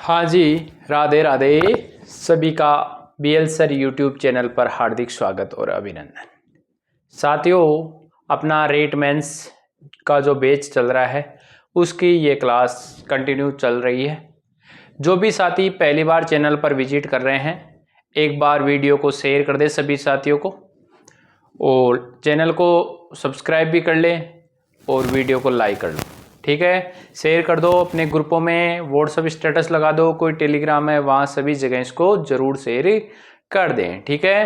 हाँ जी, राधे राधे। सभी का बीएल सर यूट्यूब चैनल पर हार्दिक स्वागत और अभिनंदन। साथियों, अपना रेट मेंस का जो बैच चल रहा है उसकी ये क्लास कंटिन्यू चल रही है। जो भी साथी पहली बार चैनल पर विजिट कर रहे हैं, एक बार वीडियो को शेयर कर दें सभी साथियों को, और चैनल को सब्सक्राइब भी कर लें और वीडियो को लाइक कर लो। ठीक है, शेयर कर दो अपने ग्रुपों में, व्हाट्सएप स्टेटस लगा दो, कोई टेलीग्राम है वहाँ सभी जगह इसको जरूर शेयर कर दें। ठीक है,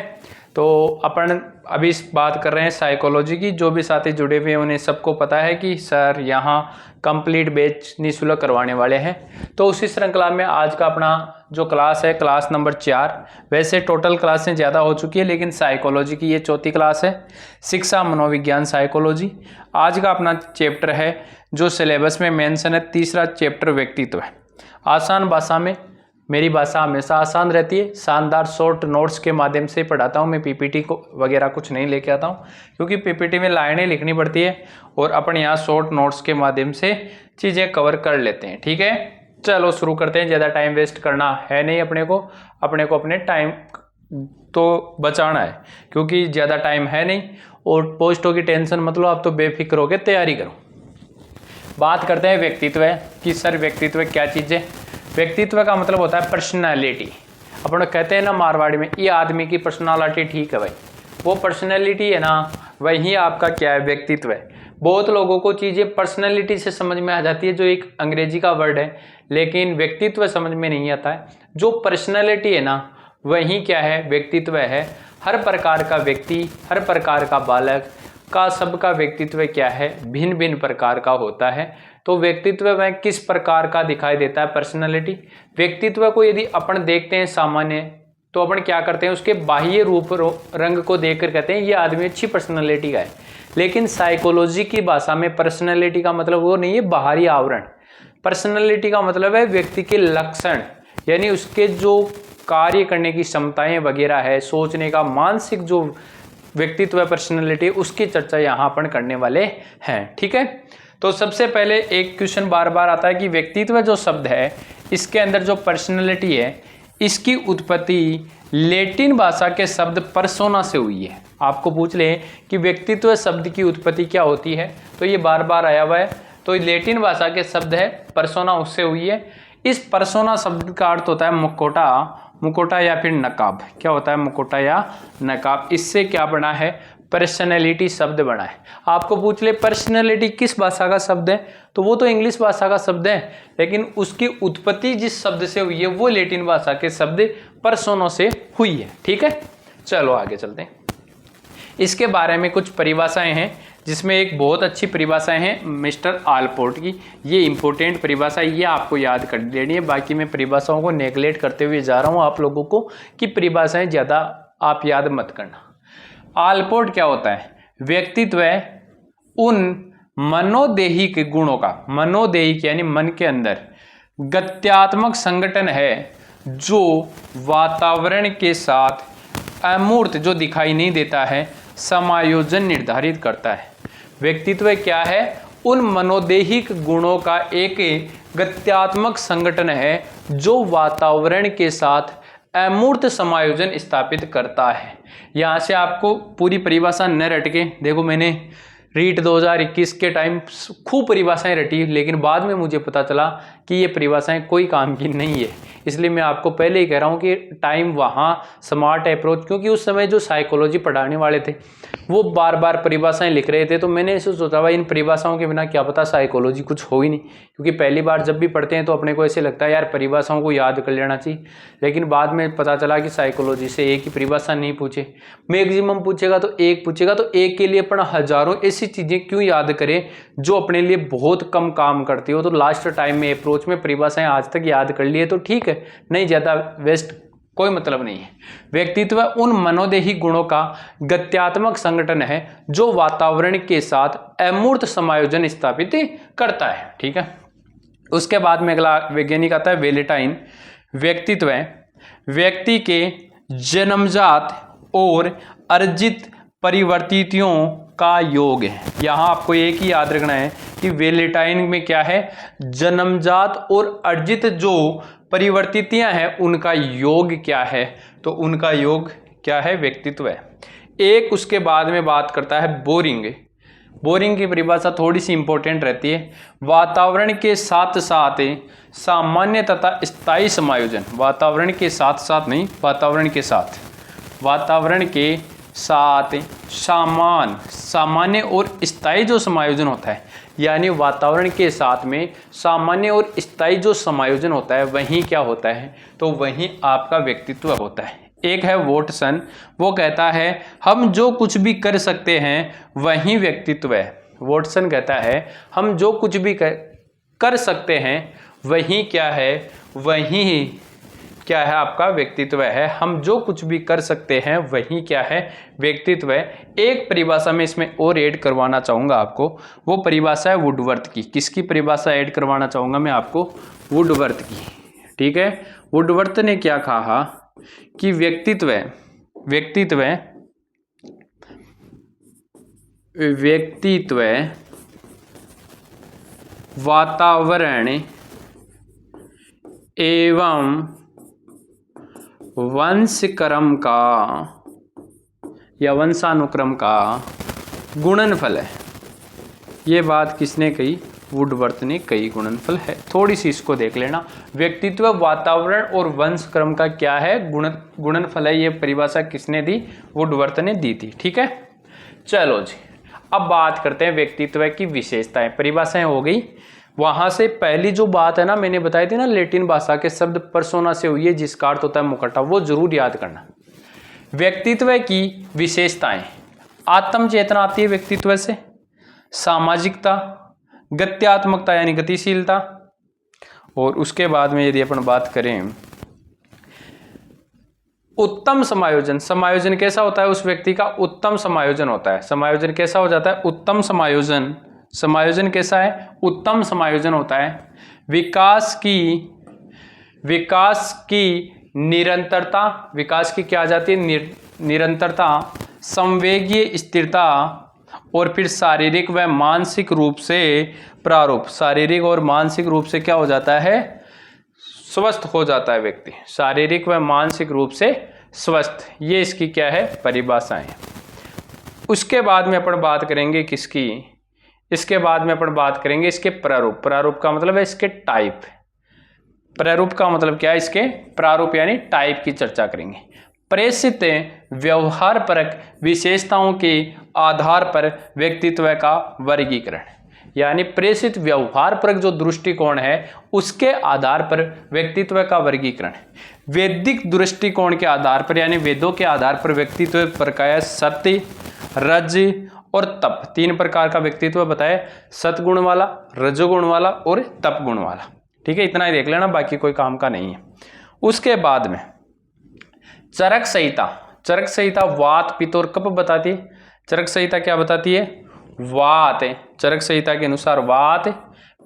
तो अपन अभी बात कर रहे हैं साइकोलॉजी की। जो भी साथी जुड़े हुए हैं उन्हें सबको पता है कि सर यहाँ कंप्लीट बैच निःशुल्क करवाने वाले हैं। तो उसी श्रृंखला में आज का अपना जो क्लास है, क्लास नंबर 4। वैसे टोटल क्लासें ज़्यादा हो चुकी है, लेकिन साइकोलॉजी की ये चौथी क्लास है, शिक्षा मनोविज्ञान साइकोलॉजी। आज का अपना चैप्टर है जो सिलेबस में मेंशन है, तीसरा चैप्टर व्यक्तित्व है। आसान भाषा में, मेरी भाषा हमेशा आसान रहती है, शानदार शॉर्ट नोट्स के माध्यम से पढ़ाता हूँ मैं। पीपीटी को वगैरह कुछ नहीं लेके आता हूँ, क्योंकि पीपीटी में लाइनें लिखनी पड़ती है और अपन यहाँ शॉर्ट नोट्स के माध्यम से चीज़ें कवर कर लेते हैं। ठीक है, चलो शुरू करते हैं। ज़्यादा टाइम वेस्ट करना है नहीं अपने को अपने टाइम तो बचाना है, क्योंकि ज़्यादा टाइम है नहीं और पोस्टों की टेंशन मतलब आप तो बेफिक्र होकर तैयारी करो। बात करते हैं व्यक्तित्व कि सर व्यक्तित्व क्या चीज़ है। व्यक्तित्व का मतलब होता है पर्सनालिटी। अपन कहते हैं ना मारवाड़ी में, ये आदमी की पर्सनालिटी ठीक है भाई, वो पर्सनालिटी है ना, वही आपका क्या है, व्यक्तित्व है। बहुत लोगों को चीज़ें पर्सनालिटी से समझ में आ जाती है, जो एक अंग्रेजी का वर्ड है, लेकिन व्यक्तित्व समझ में नहीं आता है। जो पर्सनालिटी है ना, वही क्या है, व्यक्तित्व है। हर प्रकार का व्यक्ति, हर प्रकार का बालक का, सबका व्यक्तित्व क्या है, भिन्न भिन्न प्रकार का होता है। तो व्यक्तित्व में किस प्रकार का दिखाई देता है पर्सनालिटी। व्यक्तित्व को यदि अपन देखते हैं सामान्य, तो अपन क्या करते हैं, उसके बाह्य रूप रंग को देखकर कहते हैं ये आदमी अच्छी पर्सनालिटी का है। लेकिन साइकोलॉजी की भाषा में पर्सनालिटी का मतलब वो नहीं है बाहरी आवरण। पर्सनालिटी का मतलब है व्यक्ति के लक्षण, यानी उसके जो कार्य करने की क्षमताएं वगैरह है, सोचने का मानसिक जो व्यक्तित्व पर्सनालिटी, उसकी चर्चा यहाँ अपन करने वाले हैं। ठीक है, तो सबसे पहले एक क्वेश्चन बार बार आता है कि व्यक्तित्व जो शब्द है, इसके अंदर जो पर्सनालिटी है, इसकी उत्पत्ति लैटिन भाषा के शब्द पर्सोना से हुई है। आपको पूछ ले कि व्यक्तित्व शब्द की उत्पत्ति क्या होती है, तो ये बार बार आया हुआ है। तो लैटिन भाषा के शब्द है पर्सोना, उससे हुई है। इस पर्सोना शब्द का अर्थ होता है मुकोटा या फिर नकाब। क्या होता है, मुकोटा या नकाब। इससे क्या बना है, पर्सनैलिटी शब्द बना है। आपको पूछ ले पर्सनैलिटी किस भाषा का शब्द है, तो वो तो इंग्लिश भाषा का शब्द है, लेकिन उसकी उत्पत्ति जिस शब्द से हुई है वो लैटिन भाषा के शब्द पर्सोना से हुई है। ठीक है, चलो आगे चलते हैं। इसके बारे में कुछ परिभाषाएं हैं, जिसमें एक बहुत अच्छी परिभाषाएं हैं मिस्टर आलपोर्ट की। ये इंपॉर्टेंट परिभाषा, ये आपको याद कर लेनी है। बाकी मैं परिभाषाओं को नेगलेक्ट करते हुए जा रहा हूँ आप लोगों को कि परिभाषाएं ज़्यादा आप याद मत करना। आलपोर्ट क्या होता है, व्यक्तित्व उन मनोदेहिक गुणों का, मनोदेहिक यानी मन के अंदर गत्यात्मक संगठन है जो वातावरण के साथ अमूर्त, जो दिखाई नहीं देता है, समायोजन निर्धारित करता है। व्यक्तित्व क्या है, उन मनोदेहिक गुणों का एक गत्यात्मक संगठन है जो वातावरण के साथ अमूर्त समायोजन स्थापित करता है। यहाँ से आपको पूरी परिभाषा न रटके, देखो मैंने रीट 2021 के टाइम खूब परिभाषाएं रटी, लेकिन बाद में मुझे पता चला कि ये परिभाषाएं कोई काम की नहीं है। इसलिए मैं आपको पहले ही कह रहा हूँ कि टाइम वहाँ स्मार्ट अप्रोच, क्योंकि उस समय जो साइकोलॉजी पढ़ाने वाले थे वो बार बार परिभाषाएं लिख रहे थे, तो मैंने ऐसे सोचा भाई इन परिभाषाओं के बिना क्या पता साइकोलॉजी कुछ हो ही नहीं। क्योंकि पहली बार जब भी पढ़ते हैं तो अपने को ऐसे लगता है यार परिभाषाओं को याद कर लेना चाहिए, लेकिन बाद में पता चला कि साइकोलॉजी से एक ही परिभाषा नहीं पूछे, मैक्सिमम पूछेगा तो एक पूछेगा, तो एक के लिए अपन हजारों ऐसी चीज़ें क्यों याद करें जो अपने लिए बहुत कम काम करती हो। तो लास्ट टाइम में अप्रोच में परिभाषाएं आज तक याद कर लिए तो ठीक है, नहीं ज़्यादा वेस्ट कोई मतलब नहीं है। व्यक्तित्व उन मनोदेही गुणों का गत्यात्मक संगठन है जो वातावरण के साथ अमूर्त समायोजन स्थापित करता है। ठीक है, उसके बाद में अगला वैज्ञानिक आता है वेलेटाइन। व्यक्तित्व व्यक्ति के जन्मजात और अर्जित परिवर्तितियों का योग है। यहां आपको एक ही याद रखना है कि वेलेटाइन में क्या है, जन्मजात और अर्जित जो परिवर्तितियां हैं उनका योग क्या है, तो उनका योग क्या है, व्यक्तित्व है। एक उसके बाद में बात करता है बोरिंग। बोरिंग की परिभाषा थोड़ी सी इंपॉर्टेंट रहती है, वातावरण के साथ साथ सामान्य तथा स्थायी समायोजन। वातावरण के साथ साथ नहीं, वातावरण के साथ, वातावरण के साथ सामान्य और स्थायी जो समायोजन होता है, यानी वातावरण के साथ में सामान्य और स्थायी जो समायोजन होता है वहीं क्या होता है, तो वहीं आपका व्यक्तित्व होता है। एक है वॉटसन, वो कहता है हम जो कुछ भी कर सकते हैं वही व्यक्तित्व है। वॉटसन कहता है हम जो कुछ भी कर सकते हैं वही क्या है, वही क्या है, आपका व्यक्तित्व है। हम जो कुछ भी कर सकते हैं वही क्या है, व्यक्तित्व है। एक परिभाषा में इसमें और ऐड करवाना चाहूँगा आपको, वो परिभाषा है वुडवर्थ की। किसकी परिभाषा ऐड करवाना चाहूँगा मैं आपको, वुडवर्थ की। ठीक है, वुडवर्थ ने क्या कहा कि व्यक्तित्व वातावरण एवं वंशक्रम का या वंशानुक्रम का गुणनफल है। ये बात किसने कही, वुडवर्थ ने कही, गुणनफल है। थोड़ी सी इसको देख लेना, व्यक्तित्व वातावरण और वंशक्रम का क्या है, गुणनफल है। ये परिभाषा किसने दी, वुडवर्थ ने दी थी। ठीक है, चलो जी अब बात करते हैं व्यक्तित्व की विशेषताएं। परिभाषाएं हो गई, वहां से पहली जो बात है ना, मैंने बताई थी ना, लैटिन भाषा के शब्द पर्सोना से हुई है जिसका अर्थ होता है मुखौटा, वो जरूर याद करना। व्यक्तित्व की विशेषताएं, आत्म चेतना आती है व्यक्तित्व से, सामाजिकता, गत्यात्मकता यानी गतिशीलता, और उसके बाद में यदि अपन बात करें उत्तम समायोजन। समायोजन कैसा होता है उस व्यक्ति का, उत्तम समायोजन होता है। समायोजन कैसा हो जाता है, उत्तम समायोजन। समायोजन कैसा है, उत्तम समायोजन होता है। विकास की निरंतरता, विकास की क्या आ जाती है, निरंतरता, संवेगीय स्थिरता, और फिर शारीरिक व मानसिक रूप से प्रारूप। शारीरिक और मानसिक रूप से क्या हो जाता है, स्वस्थ हो जाता है व्यक्ति, शारीरिक व मानसिक रूप से स्वस्थ। ये इसकी क्या है, परिभाषाएं। उसके बाद में अपन बात करेंगे किसकी, इसके बाद में अपन बात करेंगे इसके प्रारूप। प्रारूप का मतलब है इसके टाइप। प्रारूप का मतलब क्या है, इसके प्रारूप यानी टाइप की चर्चा करेंगे। प्रेषित व्यवहार परक विशेषताओं के आधार पर व्यक्तित्व का वर्गीकरण, यानी प्रेषित व्यवहार परक जो दृष्टिकोण है उसके आधार पर व्यक्तित्व का वर्गीकरण। वैदिक दृष्टिकोण के आधार पर यानी वेदों के आधार पर व्यक्तित्व प्रकाय सत्य, रज और तप, तीन प्रकार का व्यक्तित्व बताया, सतगुण वाला, रजोगुण वाला और तप गुण वाला। ठीक है, इतना ही देख लेना, बाकी कोई काम का नहीं है। उसके बाद में चरक संहिता। चरक संहिता वात, पित्त और कफ बताती है। चरक संहिता क्या बताती है, वात। चरक संहिता के अनुसार वात,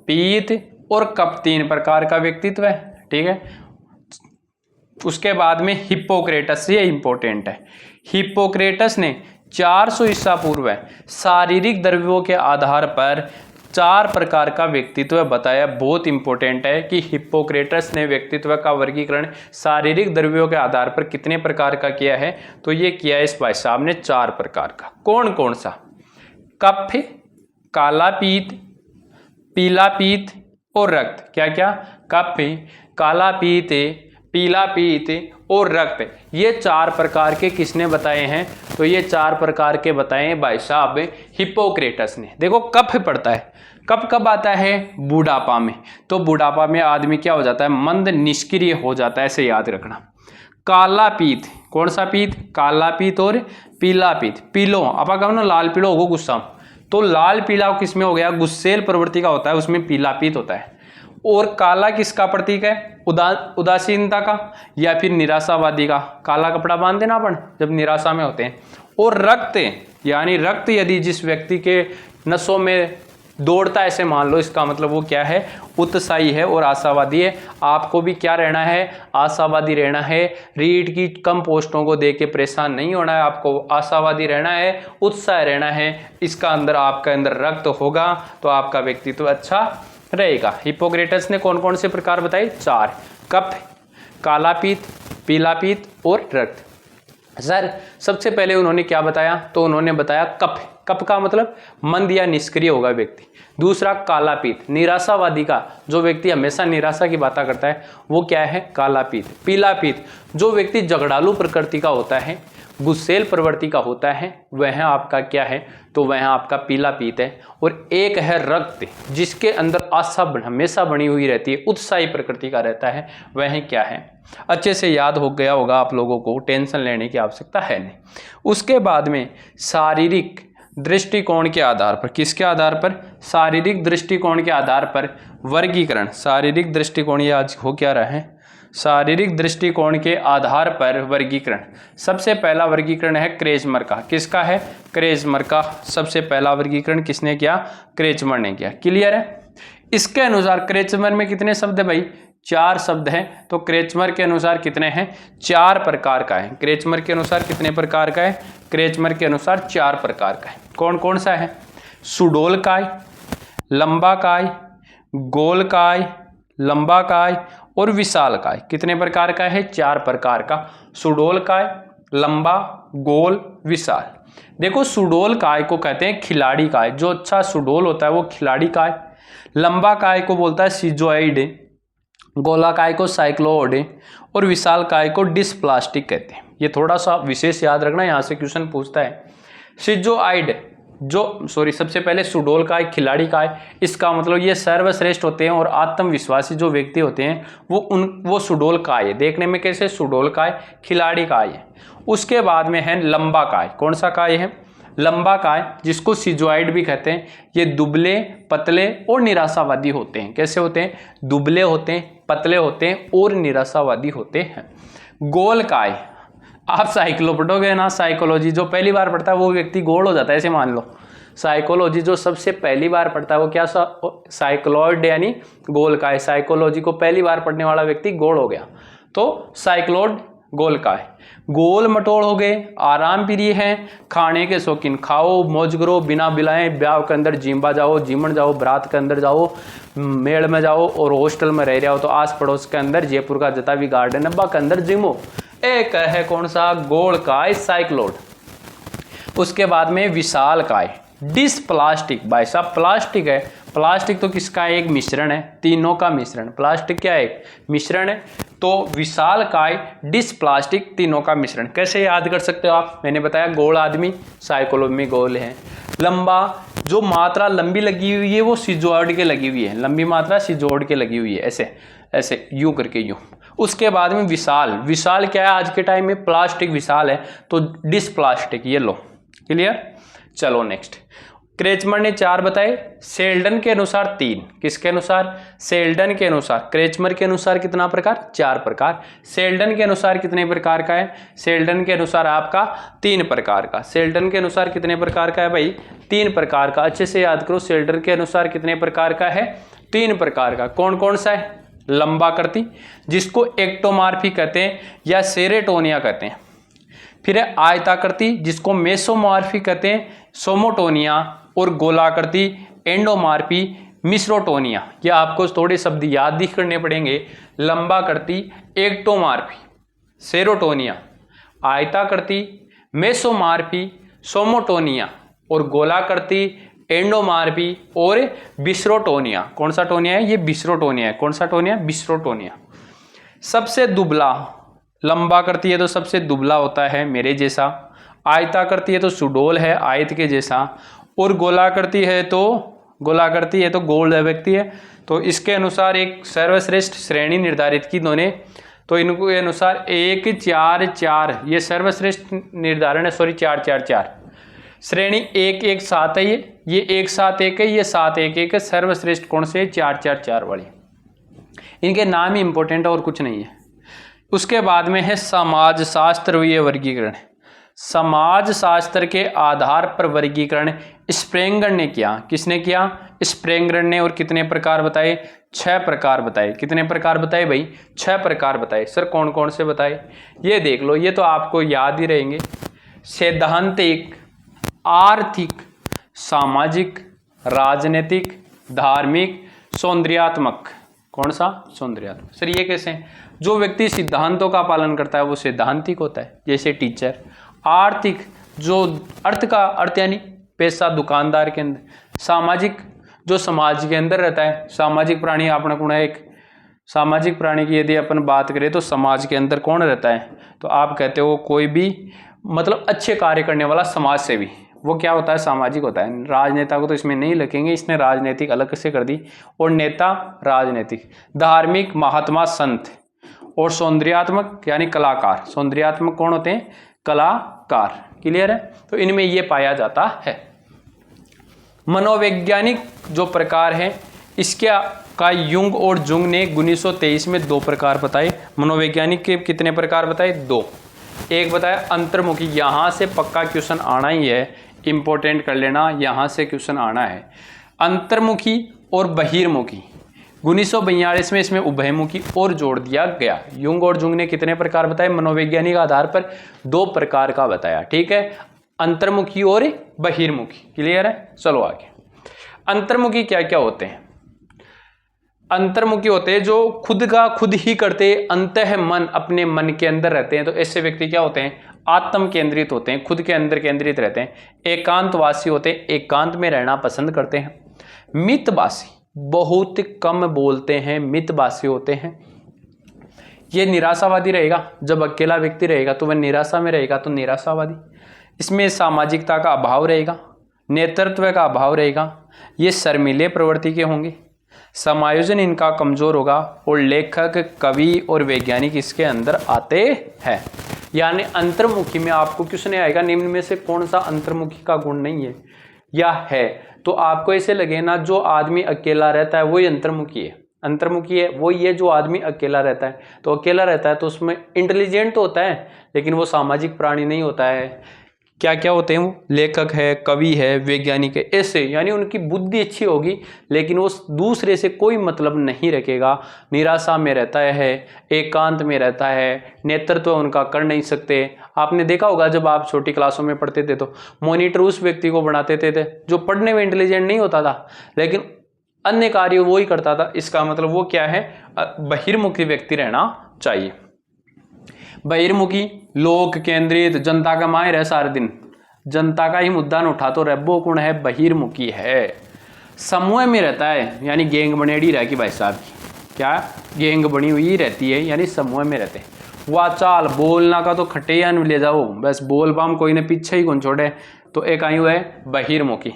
पित्त और कफ तीन प्रकार का व्यक्तित्व है। ठीक है, उसके बाद में हिप्पोक्रेटस, ये इंपॉर्टेंट है। हिप्पोक्रेटस ने 400 ईसा पूर्व शारीरिक द्रव्यों के आधार पर 4 प्रकार का व्यक्तित्व बताया। बहुत इंपॉर्टेंट है कि हिप्पोक्रेटस ने व्यक्तित्व का वर्गीकरण शारीरिक द्रव्यों के आधार पर कितने प्रकार का किया है, तो ये किया है इस भाई साहब ने 4 प्रकार का। कौन कौन सा, कफ, काला पीत, पीला पीत और रक्त। क्या क्या, कफ, काला पीत, पीला पीत और रक्त, ये 4 प्रकार के किसने बताए हैं, तो ये 4 प्रकार के बताए हैं भाई साहब हिप्पोक्रेटस ने। देखो कफ पड़ता है, कफ कब आता है, बुढ़ापा में। तो बुढ़ापा में आदमी क्या हो जाता है, मंद निष्क्रिय हो जाता है, ऐसे याद रखना। काला पीत, कौन सा पीत, काला पीत और पीला पीत। पीलो आप कहो ना लाल पीलो होगो गुस्सा, तो लाल पीला किसमें हो गया, गुस्सेल प्रवृत्ति का होता है, उसमें पीला पीत होता है। और काला किसका प्रतीक है, उदासीनता का या फिर निराशावादी का। काला कपड़ा बांध देना अपन जब निराशा में होते हैं। और रक्त यानी रक्त यदि जिस व्यक्ति के नसों में दौड़ता है ऐसे मान लो, इसका मतलब वो क्या है, उत्साही है और आशावादी है। आपको भी क्या रहना है, आशावादी रहना है। रीट की कम पोस्टों को देख के परेशान नहीं होना है, आपको आशावादी रहना है, उत्साह रहना है। इसका अंदर आपका अंदर रक्त होगा तो आपका व्यक्तित्व अच्छा रहेगा। हिप्पोक्रेटस ने कौन कौन से प्रकार बताए, 4, कफ, काला पीत, पीला पीत और रक्त। सर सबसे पहले उन्होंने क्या बताया, तो उन्होंने बताया कफ। कफ का मतलब मंद या निष्क्रिय होगा व्यक्ति। दूसरा काला पीत, निराशावादी का, जो व्यक्ति हमेशा निराशा की बातें करता है वो क्या है, काला पीत। पीला पीत, जो व्यक्ति झगड़ालू प्रकृति का होता है, गुस्सेल प्रवृत्ति का होता है, वह आपका क्या है, तो वह आपका पीला पीत है। और एक है रक्त, जिसके अंदर आशा हमेशा बनी हुई रहती है, उत्साही प्रकृति का रहता है, वह क्या है। अच्छे से याद हो गया होगा आप लोगों को, टेंशन लेने की आवश्यकता है नहीं। उसके बाद में शारीरिक दृष्टिकोण के आधार पर, किसके आधार पर, शारीरिक दृष्टिकोण के आधार पर वर्गीकरण। शारीरिक दृष्टिकोण, ये आज हो क्या रहा है, शारीरिक दृष्टिकोण के आधार पर वर्गीकरण। सबसे पहला वर्गीकरण है क्रेजमर का। किसका है, क्रेजमर का। सबसे पहला वर्गीकरण किसने किया, क्रेजमर ने किया। क्लियर है। इसके अनुसार क्रेजमर में कितने शब्द है भाई, 4 शब्द हैं। तो क्रेजमर के अनुसार कितने हैं, 4 प्रकार का है। क्रेजमर के अनुसार कितने प्रकार का है, क्रेजमर के अनुसार 4 प्रकार का है। कौन कौन सा है, सुडोल काय, लंबा काय, गोल काय, लंबा काय और विशाल काय। कितने प्रकार का है, 4 प्रकार का। सुडोल काय, लंबा, गोल, विशाल। देखो सुडोल काय को कहते हैं खिलाड़ी काय, जो अच्छा सुडोल होता है वो खिलाड़ी काय। लंबा काय को बोलता है सिजोइड, गोला काय को साइक्लोइड और विशाल काय को डिस्प्लास्टिक कहते हैं। ये थोड़ा सा विशेष याद रखना, यहाँ से क्वेश्चन पूछता है। सिजोइड सबसे पहले सुडोल काय, खिलाड़ी काय, इसका मतलब ये सर्वश्रेष्ठ होते हैं और आत्मविश्वासी जो व्यक्ति होते हैं वो सुडोल काय है। देखने में कैसे, सुडोल काय, खिलाड़ी काय है। उसके बाद में है लंबा काय। कौन सा काय है, लंबा काय, जिसको सिजोइड भी कहते हैं। ये दुबले, पतले और निराशावादी होते हैं। कैसे होते हैं, दुबले होते हैं, पतले होते हैं और निराशावादी होते हैं। गोल काय, आप साइक्लो पढ़ोगे ना, साइकोलॉजी जो पहली बार पढ़ता है वो व्यक्ति गोल हो जाता है, ऐसे मान लो। साइकोलॉजी जो सबसे पहली बार पढ़ता है वो क्या, साइक्लोइड यानी गोल काय। साइकोलॉजी को पहली बार पढ़ने वाला व्यक्ति गोल हो गया, तो साइक्लोइड गोल काय। गोल मटोल हो गए, आराम प्रिय हैं, खाने के शौकीन, खाओ मौज करो बिना बिलाए, ब्याह के अंदर जिम्बा जाओ, जीमन जाओ, बरात के अंदर जाओ, मेड़ में जाओ और हॉस्टल में रह रहे हो तो आस पड़ोस के अंदर जयपुर का जतावी गार्डन अब्बा के अंदर जिमो। एक है कौन सा, गोल काय, साइक्लोइड। उसके बाद में विशाल काय, डिस्प्लास्टिक। भाई साहब प्लास्टिक है, प्लास्टिक तो किसका एक मिश्रण है, तीनों का मिश्रण। प्लास्टिक क्या है, एक मिश्रण है। तो विशाल काय, डिस्प्लास्टिक, तीनों का मिश्रण। कैसे याद कर सकते हो आप, मैंने बताया गोल आदमी, साइकोलॉजी में गोल है। लंबा, जो मात्रा लंबी लगी हुई है वो सिजोइड के लगी हुई है, लंबी मात्रा सिजोइड के लगी हुई है, ऐसे ऐसे यूं करके यूं। उसके बाद में विशाल, विशाल क्या है आज के टाइम में, प्लास्टिक विशाल है, तो डिस्प्लास्टिक, ये लो। क्लियर। चलो नेक्स्ट, क्रेचमर ने 4 बताए, सेल्डन के अनुसार 3। किसके अनुसार, सेल्डन के अनुसार। क्रेचमर के अनुसार कितना प्रकार, 4 प्रकार। सेल्डन के अनुसार कितने प्रकार का है, सेल्डन के अनुसार आपका 3 प्रकार का। सेल्डन के अनुसार कितने प्रकार का है भाई, 3 प्रकार का। अच्छे से याद करो, सेल्डन के अनुसार कितने प्रकार का है, 3 प्रकार का। कौन कौन सा है, लंबाकृति, जिसको एक्टोमार्फी कहते हैं या सेरेटोनिया कहते हैं। फिर है आयताकृति, जिसको मेसोमॉर्फी कहते हैं, सोमोटोनिया। और गोलाकृति, एंडोमार्फी, मिश्रोटोनिया। ये आपको थोड़े शब्द याद ही करने पड़ेंगे। लंबाकृति, एक्टोमार्फी, सेरोटोनिया, आयताकृति, मेसोमॉर्फी, सोमोटोनिया और गोलाकृति, एंडोमार्फी और बिस्रोटोनिया। कौन सा टोनिया है, ये बिस्रोटोनिया है। कौन सा टोनिया, बिस्रोटोनिया। सबसे दुबला, लंबाकृति है तो सबसे दुबला होता है मेरे जैसा, आयताकृति है तो सुडोल है आयत के जैसा, और गोलाकृति है तो गोल व्यक्ति है। तो इसके अनुसार एक सर्वश्रेष्ठ श्रेणी निर्धारित की इन्होंने, तो इनको अनुसार 1 4 4 ये सर्वश्रेष्ठ निर्धारण है, सॉरी 4 4 4 श्रेणी 1 1 7 है, ये 1 7 1 है, ये 7 1 1 है। सर्वश्रेष्ठ कौन से, 4 4 4 वाली। इनके नाम ही इंपॉर्टेंट है और कुछ नहीं है। उसके बाद में है समाजशास्त्र, ये वर्गीकरण। समाज शास्त्र के आधार पर वर्गीकरण स्प्रेंगर ने किया। किसने किया? स्प्रेंगर ने। और कितने प्रकार बताए? 6 प्रकार बताए। कितने प्रकार बताए भाई? 6 प्रकार बताए। सर कौन कौन से बताए? ये देख लो, ये तो आपको याद ही रहेंगे। सैद्धांतिक, आर्थिक, सामाजिक, राजनीतिक, धार्मिक, सौंदर्यात्मक। कौन सा? सौंदर्यात्मक। सर ये कैसे हैं? जो व्यक्ति सिद्धांतों का पालन करता है वो सैद्धांतिक होता है, जैसे टीचर। आर्थिक, जो अर्थ का अर्थ यानी पैसा दुकानदार के अंदर। सामाजिक, जो समाज के अंदर रहता है। सामाजिक प्राणी अपना गुण है एक। सामाजिक प्राणी की यदि अपन बात करें तो समाज के अंदर कौन रहता है? तो आप कहते हो कोई भी मतलब अच्छे कार्य करने वाला समाज सेवी, वो क्या होता है? सामाजिक होता है। राजनेता को तो इसमें नहीं लिखेंगे, इसने राजनीतिक अलग से कर दी। और नेता राजनीतिक। धार्मिक, महात्मा, संत। और सौंदर्यात्मक यानी कलाकार। सौंदर्यात्मक कौन होते हैं? कलाकार। क्लियर है? तो इनमें ये पाया जाता है। मनोवैज्ञानिक जो प्रकार है इसके का युंग और जुंग ने 1923 में 2 प्रकार बताए। मनोवैज्ञानिक के कितने प्रकार बताए? 2। एक बताया अंतर्मुखी, यहां से पक्का क्वेश्चन आना ही है, इंपॉर्टेंट कर लेना, यहां से क्वेश्चन आना है। अंतर्मुखी और बहिर्मुखी। 1942 में इसमें उभयमुखी और जोड़ दिया गया। युंग और जुंग ने कितने प्रकार बताए? मनोवैज्ञानिक आधार पर 2 प्रकार का बताया। ठीक है, अंतर्मुखी और बहिर्मुखी। क्लियर है? चलो आगे। अंतर्मुखी क्या क्या होते हैं? अंतर्मुखी होते हैं जो खुद का खुद ही करते, अंतः मन, अपने मन के अंदर रहते हैं। तो ऐसे व्यक्ति क्या होते हैं? आत्म केंद्रित होते हैं, खुद के अंदर केंद्रित रहते हैं। एकांतवासी होते हैं, एकांत में रहना पसंद करते हैं। मितभाषी, बहुत कम बोलते हैं, मितभाषी होते हैं। ये निराशावादी रहेगा, जब अकेला व्यक्ति रहेगा तो वह निराशा में रहेगा, तो निराशावादी। इसमें सामाजिकता का अभाव रहेगा, नेतृत्व का अभाव रहेगा, ये शर्मीले प्रवृत्ति के होंगे, समायोजन इनका कमजोर होगा, और लेखक, कवि और वैज्ञानिक इसके अंदर आते हैं। यानी अंतर्मुखी में आपको क्वेश्चन आएगा निम्न में से कौन सा अंतर्मुखी का गुण नहीं है या है, तो आपको ऐसे लगे ना जो आदमी अकेला रहता है वही अंतर्मुखी है। अंतर्मुखी है वो ये जो आदमी अकेला रहता है, तो अकेला रहता है तो उसमें इंटेलिजेंट तो होता है लेकिन वो सामाजिक प्राणी नहीं होता है। क्या क्या होते हैं वो? लेखक है, कवि है, वैज्ञानिक है, ऐसे यानी उनकी बुद्धि अच्छी होगी लेकिन वो दूसरे से कोई मतलब नहीं रखेगा, निराशा में रहता है, एकांत में रहता है, नेतृत्व उनका कर नहीं सकते। आपने देखा होगा जब आप छोटी क्लासों में पढ़ते थे तो मॉनिटर उस व्यक्ति को बनाते थे जो पढ़ने में इंटेलिजेंट नहीं होता था लेकिन अन्य कार्य वो ही करता था। इसका मतलब वो क्या है? बहिर्मुखी व्यक्ति रहना चाहिए। बहिर्मुखी, लोक केंद्रित, जनता का माहिर है, सारे दिन जनता का ही मुद्दा न उठा तो रब्बो गुण है, बहिर्मुखी है। समूह में रहता है यानी गैंग बनेड़ी रह की भाई साहब की, क्या गैंग बनी हुई रहती है यानी समूह में रहते हैं। वाचाल, बोलना का तो खटे या ले जाओ, बस बोल बाम कोई ने पीछे ही कौन छोड़े, तो एक आयु है बहिर्मुखी।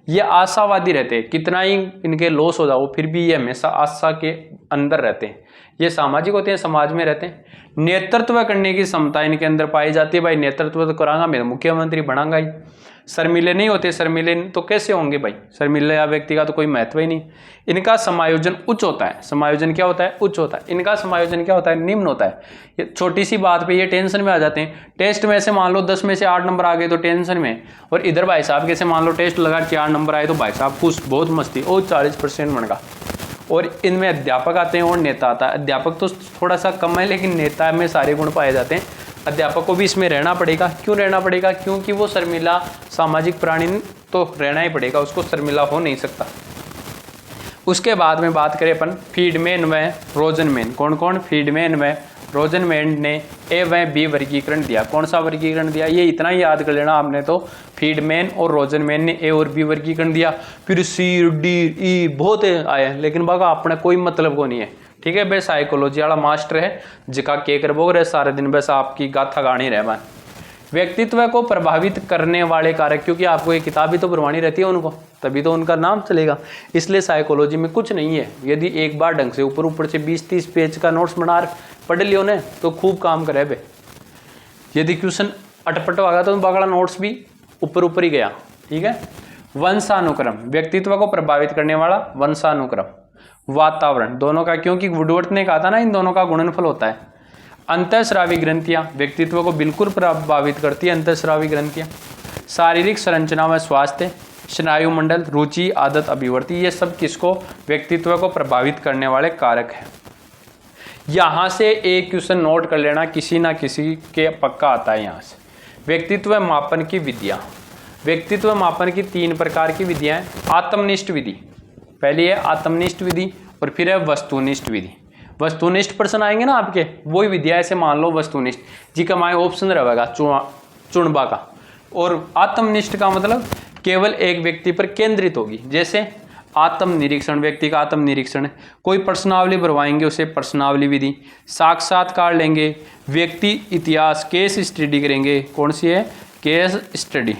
ये आशावादी रहते हैं, कितना ही इनके लॉस हो जाओ फिर भी ये हमेशा आशा के अंदर रहते हैं। ये सामाजिक होते हैं, समाज में रहते हैं। नेतृत्व करने की क्षमता इनके अंदर पाई जाती है। भाई नेतृत्व तो करांगा, मैं मुख्यमंत्री बनांगा ही। शर्मीले नहीं होते, शर्मीले तो कैसे होंगे भाई? शर्मीले या व्यक्ति का तो कोई महत्व ही नहीं। इनका समायोजन उच्च होता है। समायोजन क्या होता है? उच्च होता है। इनका समायोजन क्या होता है? निम्न होता है। ये छोटी सी बात पे ये टेंशन में आ जाते हैं। टेस्ट में से मान लो 10 में से 8 नंबर आ गए तो टेंशन में, और इधर भाई साहब कैसे मान लो टेस्ट लगा 4 नंबर आए तो भाई साहब खुश, बहुत मस्ती, और 40% बन गया। और इनमें अध्यापक आते हैं और नेता आता है। अध्यापक तो थोड़ा सा कम है लेकिन नेता में सारे गुण पाए जाते हैं। अध्यापक को भी इसमें रहना पड़ेगा। क्यों रहना पड़ेगा? क्योंकि वो शर्मिला सामाजिक प्राणी तो रहना ही पड़ेगा, उसको शर्मिला हो नहीं सकता। उसके बाद में बात करें अपन फीडमैन व रोजनमैन। कौन कौन? फीडमैन व रोजनमैन ने ए व बी वर्गीकरण दिया। कौन सा वर्गीकरण दिया? ये इतना ही याद कर लेना आपने, तो फीडमैन और रोजनमैन ने ए और बी वर्गीकरण दिया। फिर सी, डी, ई बहुत आए लेकिन बाबा अपने कोई मतलब को नहीं है। ठीक है, बस साइकोलॉजी वाला मास्टर है जिका के कर बोग रहे सारे दिन, बस आपकी गाथा गानी रह। व्यक्तित्व को प्रभावित करने वाले कारक, क्योंकि आपको ये किताब भी तो पढ़वानी रहती है उनको, तभी तो उनका नाम चलेगा। इसलिए साइकोलॉजी में कुछ नहीं है। यदि एक बार ढंग से ऊपर से 20-30 पेज का नोट्स बना पढ़ लियो ने तो खूब काम करे बे। यदि क्वेश्चन अटपट होगा तो बगड़ा नोट्स भी ऊपर ही गया। ठीक है। वंशानुक्रम, व्यक्तित्व को प्रभावित करने वाला वंशानुक्रम। वातावरण, दोनों का, क्योंकि वुडवर्थ ने कहा था ना इन दोनों का गुणनफल होता है। अंतःस्रावी ग्रंथियां, व्यक्तित्व को बिल्कुल प्रभावित करती है अंतःस्रावी ग्रंथियां। शारीरिक संरचना व स्वास्थ्य, स्नायुमंडल, रुचि, आदत, अभिवृत्ति, ये सब किसको, व्यक्तित्व को प्रभावित करने वाले कारक हैं। यहां से एक क्वेश्चन नोट कर लेना, किसी ना किसी के पक्का आता है यहां से। व्यक्तित्व मापन की विधियां, व्यक्तित्व मापन की 3 प्रकार की विधियां हैं। आत्मनिष्ठ विधि, पहली है आत्मनिष्ठ विधि और फिर है वस्तुनिष्ठ विधि। वस्तुनिष्ठ प्रश्न आएंगे ना आपके, वही विधियां ऐसे मान लो वस्तुनिष्ठ जी का हमारे ऑप्शन रहेगा चुनबा का। और आत्मनिष्ठ का मतलब केवल एक व्यक्ति पर केंद्रित होगी, जैसे आत्म निरीक्षण, व्यक्ति का आत्म निरीक्षण, कोई प्रश्नावली भरवाएंगे उसे प्रश्नावली विधि, साक्षात्कार लेंगे, व्यक्ति इतिहास केस स्टडी करेंगे, कौन सी है, केस स्टडी।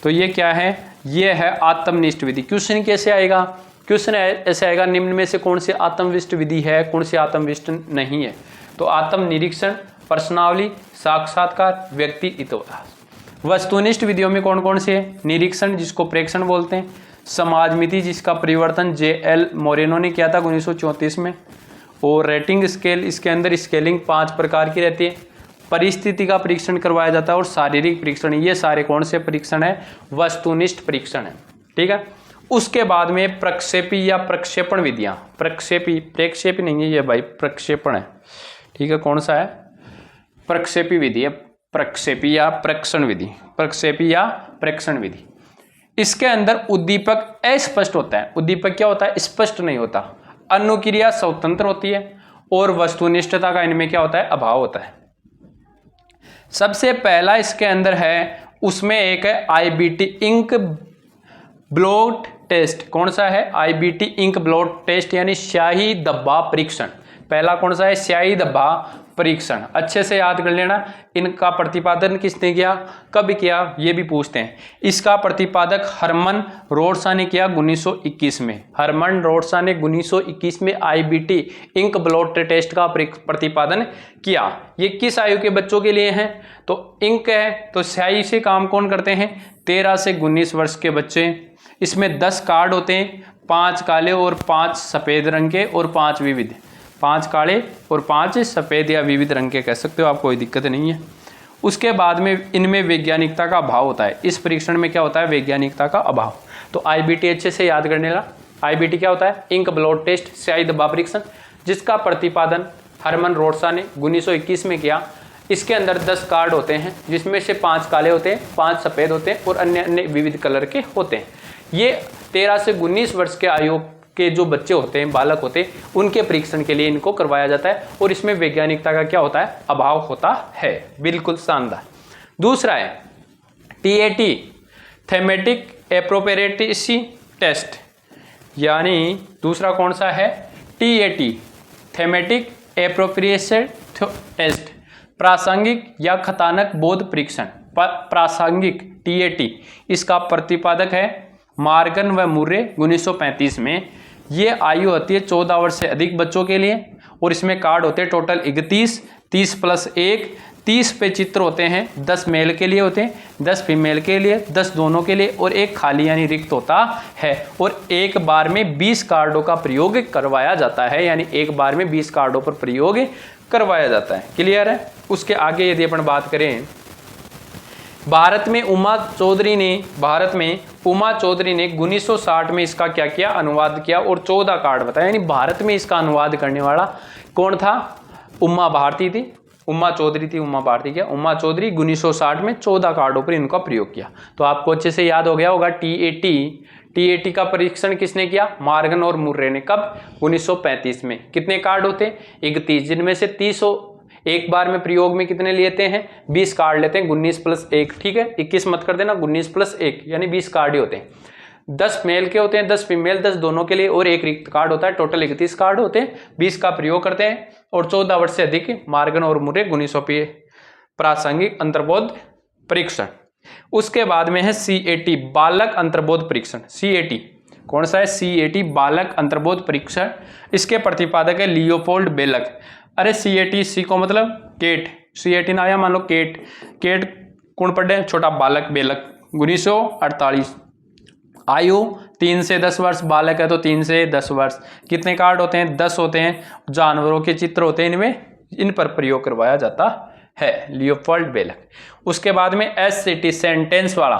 तो ये क्या है, ये है आत्मनिष्ठ विधि। क्वेश्चन कैसे आएगा, क्वेश्चन ऐसे आएगा, निम्न में से कौन सी आत्मनिष्ठ विधि है, कौन सी आत्मनिष्ठ नहीं है। तो आत्म निरीक्षण, प्रश्नावली, साक्षात्कार, व्यक्ति इतिहास। वस्तुनिष्ठ विधियों में कौन कौन से है, निरीक्षण जिसको प्रेक्षण बोलते हैं, समाजमिति जिसका परिवर्तन JL मोरेनो ने किया था 1934 में, और रेटिंग स्केल, इसके अंदर स्केलिंग 5 प्रकार की रहती है, परिस्थिति का परीक्षण करवाया जाता है, और शारीरिक परीक्षण। ये सारे कौन से परीक्षण है, वस्तुनिष्ठ परीक्षण है, ठीक है। उसके बाद में प्रक्षेपी या प्रक्षेपण विधियां, प्रक्षेपी, प्रेक्षेपी नहीं है ये भाई, प्रक्षेपण है, ठीक है। कौन सा है, प्रक्षेपी विधि है, प्रक्षेपी या प्रेक्षण विधि, प्रक्षेपी या प्रेक्षण विधि। इसके अंदर उद्दीपक अस्पष्ट होता है, उद्दीपक क्या होता है, स्पष्ट नहीं होता, अनुक्रिया स्वतंत्र होती है, और वस्तुनिष्ठता का इनमें क्या होता है, अभाव होता है। सबसे पहला इसके अंदर है, उसमें एक है IBT इंक ब्लॉट टेस्ट। कौन सा है, IBT इंक ब्लॉट टेस्ट, यानी स्याही धब्बा परीक्षण। पहला कौन सा है, स्याही धब्बा परीक्षण। अच्छे से याद कर लेना, इनका प्रतिपादन किसने किया, कब किया, ये भी पूछते हैं। इसका प्रतिपादक हरमन रोड्सा ने किया 1921 में। हरमन रोड्सा ने 1921 में IBT इंक ब्लॉट टेस्ट का प्रतिपादन किया। ये किस आयु के बच्चों के लिए है, तो इंक है, तो स्याही से काम कौन करते हैं, 13 से 19 वर्ष के बच्चे। इसमें 10 कार्ड होते हैं, 5 काले और 5 सफ़ेद रंग के, और 5 विविध, 5 काले और 5 सफ़ेद या विविध रंग के कह सकते हो आप, कोई दिक्कत नहीं है। उसके बाद में इनमें वैज्ञानिकता का अभाव होता है। इस परीक्षण में क्या होता है, वैज्ञानिकता का अभाव। तो IBT अच्छे से याद करने ला। IBT क्या होता है, इंक ब्लॉट टेस्ट, स्याही धब्बा परीक्षण, जिसका प्रतिपादन हरमन रोड्सा ने 1921 में किया। इसके अंदर 10 कार्ड होते हैं, जिसमें से 5 काले होते हैं, 5 सफ़ेद होते हैं, और अन्य अन्य विविध कलर के होते हैं। ये 13 से 19 वर्ष के आयु के जो बच्चे होते हैं, बालक होते हैं, उनके परीक्षण के लिए इनको करवाया जाता है, और इसमें वैज्ञानिकता का क्या होता है, अभाव होता है। बिल्कुल शानदार। दूसरा है TAT थेमेटिक एप्रोप्रिएसी टेस्ट, यानी दूसरा कौन सा है, TAT थेमेटिक एप्रोप्रिएसी टेस्ट, प्रासंगिक या कथानक बोध परीक्षण। प्रासंगिक TAT, इसका प्रतिपादक है मार्गन व मुर्रे 1935 में। ये आयु होती है 14 वर्ष से अधिक बच्चों के लिए, और इसमें कार्ड होते हैं टोटल 31, 30 + 1, 30 पे चित्र होते हैं, 10 मेल के लिए होते हैं, 10 फीमेल के लिए, 10 दोनों के लिए, और 1 खाली यानी रिक्त होता है। और एक बार में 20 कार्डों का प्रयोग करवाया जाता है, यानी एक बार में 20 कार्डों पर प्रयोग करवाया जाता है। क्लियर है। उसके आगे यदि अपन बात करें, भारत में उमा चौधरी ने 1960 में इसका क्या किया, अनुवाद किया, और 14 कार्ड बताया। यानी भारत में इसका अनुवाद करने वाला कौन था, उमा भारती थी, उमा चौधरी थी, उमा भारती क्या, उमा चौधरी 1960 में 14 कार्डों पर इनका प्रयोग किया। तो आपको अच्छे से याद हो गया होगा। TAT का परीक्षण किसने किया, मार्गन और मुर्रे ने। कब, 1935 में। कितने कार्ड होते, 31, जिनमें से 30 एक बार में प्रयोग में कितने लेते हैं, 20 कार्ड लेते हैं, 19 + 1, ठीक है, 21 मत कर देना, 19 + 1 यानी 20 कार्ड ही होते हैं। 10 मेल के होते हैं, 10 फीमेल, 10 दोनों के लिए, और 1 रिक्त कार्ड होता है। टोटल 31 कार्ड होते हैं, 20 का प्रयोग करते हैं, और 14 वर्ष से अधिक मार्गन और मुर्रे 1900 प्रासंगिक अंतर्बोध परीक्षण। उसके बाद में है CAT बालक अंतर्बोध परीक्षण। CAT कौन सा है, CAT बालक अंतर्बोध परीक्षण। इसके प्रतिपादक है लियोपोल्ड बेलक। अरे CAT को मतलब केट, CAT ना आया, मान लो केट कौन पढ़े, छोटा बालक बेलक 1948। आयु 3 से 10 वर्ष, बालक है तो 3 से 10 वर्ष। कितने कार्ड होते हैं, 10 होते हैं। जानवरों के चित्र होते हैं इनमें, इन पर प्रयोग करवाया जाता है, लियोपोल्ड बेलक। उसके बाद में SCT सेंटेंस वाला,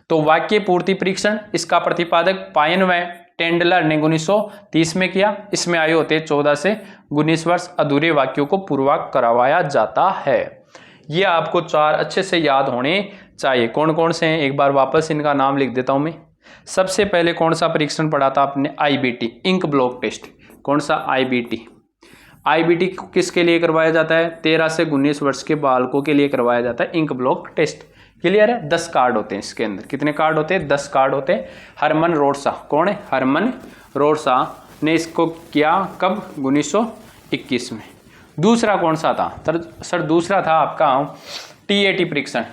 तो वाक्य पूर्ति परीक्षण, इसका प्रतिपादक पायन व टेंडलर ने 1930 में किया। इसमें आयु होते 14 से 19 वर्ष। अधूरे वाक्यों को पूर्वक करवाया जाता है। ये आपको 4 अच्छे से याद होने चाहिए। कौन कौन से हैं, एक बार वापस इनका नाम लिख देता हूं मैं। सबसे पहले कौन सा परीक्षण पढ़ा था आपने, IBT, इंक ब्लॉक टेस्ट। कौन सा, IBT किसके लिए करवाया जाता है, 13 से 19 वर्ष के बालकों के लिए करवाया जाता है इंक ब्लॉक टेस्ट। क्लियर है। 10 कार्ड होते हैं इसके अंदर। कितने कार्ड होते हैं, 10 कार्ड होते हैं। हरमन रोडसा, कौन है, हरमन रोडसा ने इसको किया कब, 1921 में। दूसरा कौन सा था सर, दूसरा था आपका TAT परीक्षण।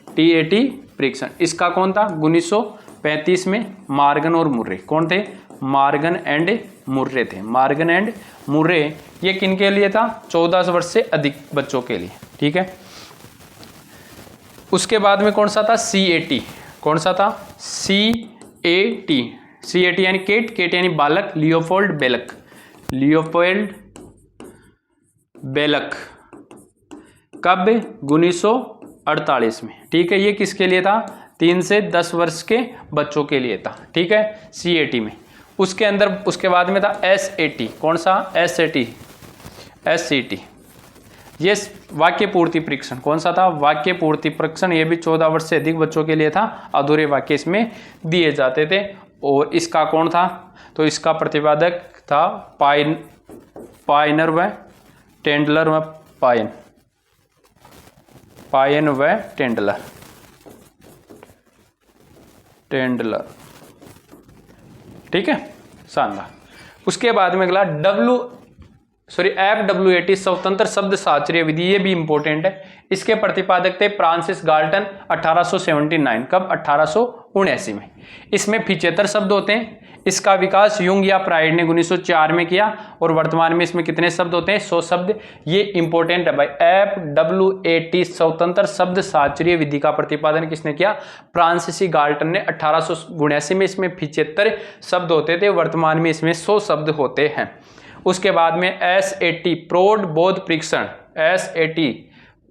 TAT परीक्षण इसका कौन था, 1935 में मार्गन और मुर्रे। कौन थे, मार्गन एंड मुर्रे थे। मार्गन एंड मुर्रे ये किनके लिए था, 14 वर्ष से अधिक बच्चों के लिए। ठीक है। उसके बाद में कौन सा था, CAT। कौन सा था, CAT यानी केट यानी बालक, लियोपोल्ड बेलक कब, 1948 में। ठीक है। ये किसके लिए था, 3 से 10 वर्ष के बच्चों के लिए था। ठीक है, CAT में। उसके अंदर उसके बाद में था SAT। कौन सा, SCT। ये वाक्य पूर्ति परीक्षण। कौन सा था, वाक्य पूर्ति परीक्षण। ये भी 14 वर्ष से अधिक बच्चों के लिए था। अधूरे वाक्य इसमें दिए जाते थे। और इसका कौन था, तो इसका प्रतिपादक था पायनर व टेंडलर व पायन व टेंडलर। ठीक है, शानदार। उसके बाद में अगला FWAT स्वतंत्र शब्द साचर्य विधि। ये भी इंपॉर्टेंट है। इसके प्रतिपादक थे फ्रांसिस गाल्टन 1879। कब, 1879 में। इसमें 75 शब्द होते हैं। इसका विकास यूंग या फ्राइड ने 1904 में किया। और वर्तमान में इसमें कितने शब्द होते हैं, 100 शब्द। ये इंपॉर्टेंट है भाई। FWAT स्वतंत्र शब्द साचर्य विधि का प्रतिपादन किसने किया, फ्रांसिस गाल्टन ने 1879 में। इसमें 75 शब्द होते थे, वर्तमान में इसमें 100 शब्द होते हैं। उसके बाद में SAT प्रौढ़ बोध परीक्षण। SAT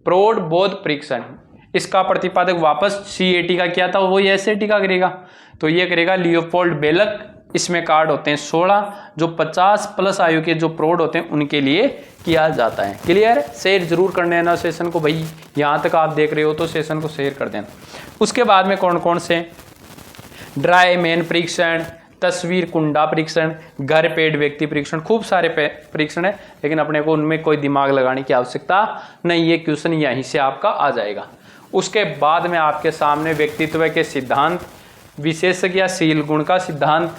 प्रौढ़ बोध परीक्षण, इसका प्रतिपादक वापस CAT का किया था, वही SAT का करेगा। तो ये करेगा लियोपोल्ड बेलक। इसमें कार्ड होते हैं 16, जो 50 प्लस आयु के जो प्रौढ़ होते हैं उनके लिए किया जाता है। क्लियर है। शेयर जरूर कर देना सेशन को भाई, यहाँ तक आप देख रहे हो तो सेशन को शेयर कर देना। उसके बाद में कौन कौन से, ड्राई मैन परीक्षण, तस्वीर कुंडा परीक्षण, घर पेड़ व्यक्ति परीक्षण। खूब सारे परीक्षण है, लेकिन अपने को उनमें कोई दिमाग लगाने की आवश्यकता नहीं। ये क्वेश्चन यहीं से आपका आ जाएगा। उसके बाद में आपके सामने व्यक्तित्व के सिद्धांत, विशेषज्ञशील गुण का सिद्धांत,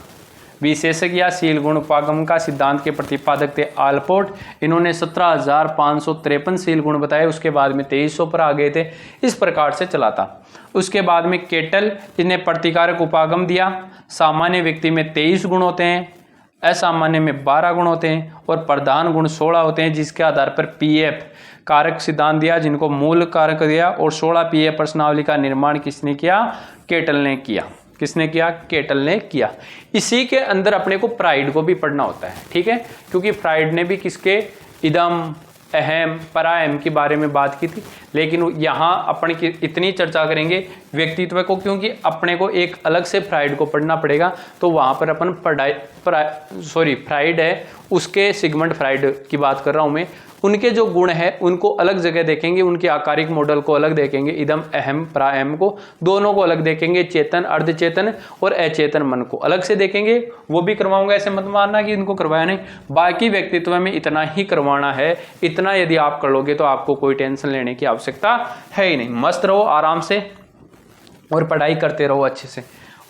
विशेषज्ञशील गुण उपागम का सिद्धांत के प्रतिपादक थे आल्पोर्ट। इन्होंने 17,553 शील गुण बताए। उसके बाद में 2300 पर आ गए थे। इस प्रकार से चला था। उसके बाद में केटल, इन्हें प्रतिकारक उपागम दिया। सामान्य व्यक्ति में 23 गुण होते हैं, असामान्य में 12 गुण होते हैं और प्रधान गुण 16 होते हैं, जिसके आधार पर PF कारक सिद्धांत दिया, जिनको मूल कारक दिया। और 16 PF प्रश्नावली का निर्माण किसने किया, केटल ने किया। किसने किया, केटल ने किया। इसी के अंदर अपने को फ्राइड को भी पढ़ना होता है। ठीक है, क्योंकि फ्राइड ने भी किसके, इदम अहम परायम के बारे में बात की थी। लेकिन यहाँ अपन की इतनी चर्चा करेंगे व्यक्तित्व को, क्योंकि अपने को एक अलग से फ्राइड को पढ़ना पड़ेगा। तो वहाँ पर अपन फ्राइड है, उसके सिगमंड फ्राइड की बात कर रहा हूँ मैं। उनके जो गुण है उनको अलग जगह देखेंगे, उनके आकारिक मॉडल को अलग देखेंगे, इदम अहम परायम को दोनों को अलग देखेंगे, चेतन अर्धचेतन और अचेतन मन को अलग से देखेंगे। वो भी करवाऊंगा, ऐसे मत मारना कि इनको करवाया नहीं। बाकी व्यक्तित्व में इतना ही करवाना है। इतना यदि आप कर लोगे तो आपको कोई टेंशन लेने की आवश्यकता है ही नहीं। मस्त रहो आराम से और पढ़ाई करते रहो अच्छे से।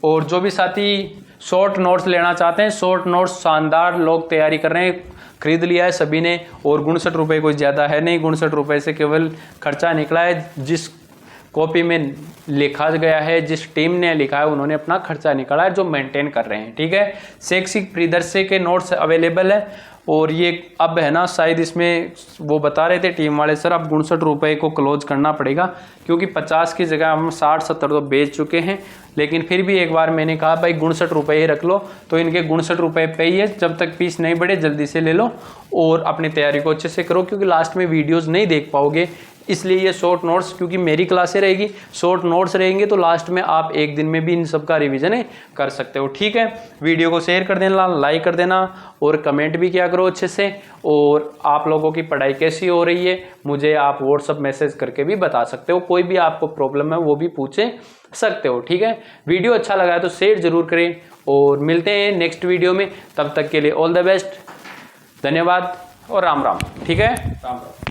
और जो भी साथी शॉर्ट नोट्स लेना चाहते हैं, शॉर्ट नोट्स शानदार लोग तैयारी कर रहे हैं, खरीद लिया है सभी ने। और 59 रुपये कोई ज़्यादा है नहीं, 59 रुपये से केवल खर्चा निकला है। जिस कॉपी में लिखा गया है, जिस टीम ने लिखा है, उन्होंने अपना खर्चा निकाला है, जो मेंटेन कर रहे हैं। ठीक है, शैक्षिक परिदृश्य के नोट्स अवेलेबल है। और ये अब है ना, शायद इसमें वो बता रहे थे टीम वाले, सर अब 59 रुपये को क्लोज करना पड़ेगा, क्योंकि 50 की जगह हम 60-70 तो बेच चुके हैं। लेकिन फिर भी एक बार मैंने कहा भाई 59 रुपये ही रख लो, तो इनके 59 रुपये पे ही है। जब तक पीस नहीं बढ़े जल्दी से ले लो और अपनी तैयारी को अच्छे से करो, क्योंकि लास्ट में वीडियोस नहीं देख पाओगे। इसलिए ये शॉर्ट नोट्स, क्योंकि मेरी क्लासें रहेगी, शॉर्ट नोट्स रहेंगे तो लास्ट में आप एक दिन में भी इन सब का रिवीजन कर सकते हो। ठीक है, वीडियो को शेयर कर देना, लाइक कर देना और कमेंट भी किया करो अच्छे से। और आप लोगों की पढ़ाई कैसी हो रही है मुझे आप व्हाट्सअप मैसेज करके भी बता सकते हो, कोई भी आपको प्रॉब्लम है वो भी पूछे सकते हो। ठीक है, वीडियो अच्छा लगा है तो शेयर जरूर करें और मिलते हैं नेक्स्ट वीडियो में। तब तक के लिए ऑल द बेस्ट, धन्यवाद और राम राम। ठीक है, राम राम।